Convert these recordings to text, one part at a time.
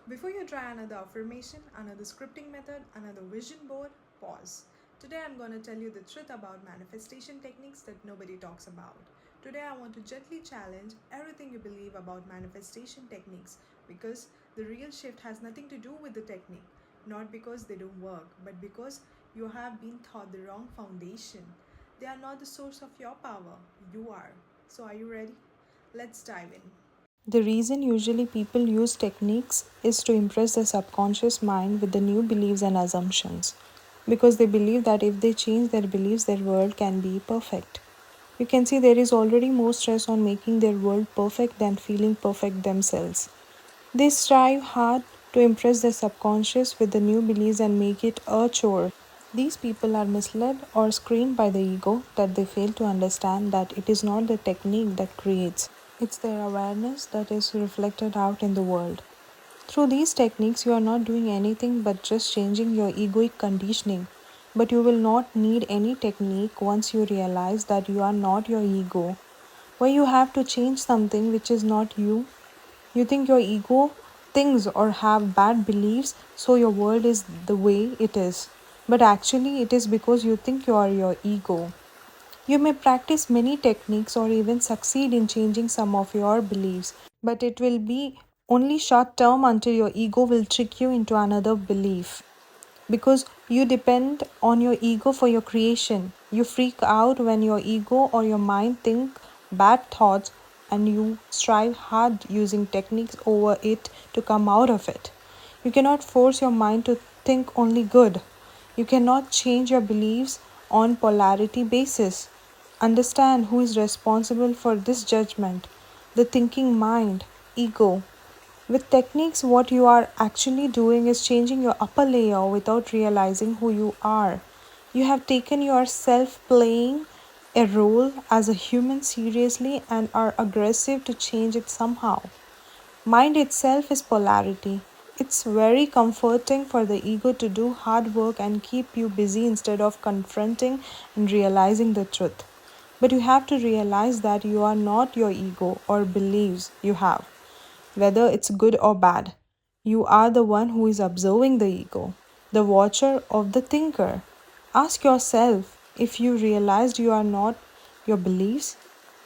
Before you try another affirmation, another scripting method, another vision board, pause. Today I'm going to tell you the truth about manifestation techniques that nobody talks about. Today I want to gently challenge everything you believe about manifestation techniques because the real shift has nothing to do with the technique, not because they don't work, but because you have been taught the wrong foundation. They are not the source of your power, you are. So are you ready? Let's dive in. The reason usually people use techniques is to impress their subconscious mind with the new beliefs and assumptions because they believe that if they change their beliefs, their world can be perfect. You can see there is already more stress on making their world perfect than feeling perfect themselves. They strive hard to impress their subconscious with the new beliefs and make it a chore. These people are misled or screened by the ego that they fail to understand that it is not the technique that creates, it's their awareness that is reflected out in the world. Through these techniques, you are not doing anything but just changing your egoic conditioning. But you will not need any technique once you realize that you are not your ego. Why you have to change something which is not you? You think your ego thinks or have bad beliefs, so your world is the way it is. But actually, it is because you think you are your ego. You may practice many techniques or even succeed in changing some of your beliefs, but it will be only short term until your ego will trick you into another belief. Because you depend on your ego for your creation. You freak out when your ego or your mind think bad thoughts and you strive hard using techniques over it to come out of it. You cannot force your mind to think only good. You cannot change your beliefs on polarity basis. Understand who is responsible for this judgment. The thinking mind, ego. With techniques, what you are actually doing is changing your upper layer without realizing who you are. You have taken yourself playing a role as a human seriously and are aggressive to change it somehow. Mind itself is polarity. It's very comforting for the ego to do hard work and keep you busy instead of confronting and realizing the truth. But you have to realize that you are not your ego or beliefs you have, whether it's good or bad. You are the one who is observing the ego, the watcher of the thinker. Ask yourself, if you realized you are not your beliefs,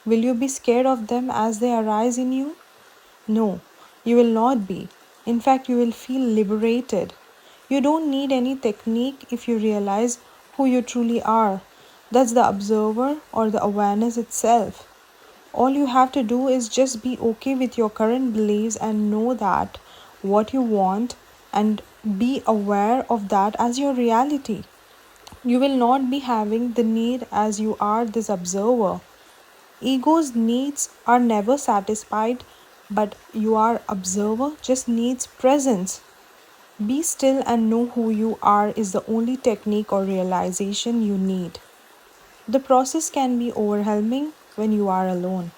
will you be scared of them as they arise in you? No, you will not be. In fact, you will feel liberated. You don't need any technique if you realize who you truly are. That's the observer or the awareness itself. All you have to do is just be okay with your current beliefs and know that what you want and be aware of that as your reality. You will not be having the need as you are this observer. Ego's needs are never satisfied, but your observer just needs presence. Be still and know who you are is the only technique or realization you need. The process can be overwhelming when you are alone.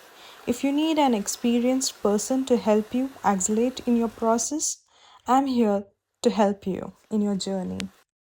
If you need an experienced person to help you accelerate in your process, I'm here to help you in your journey.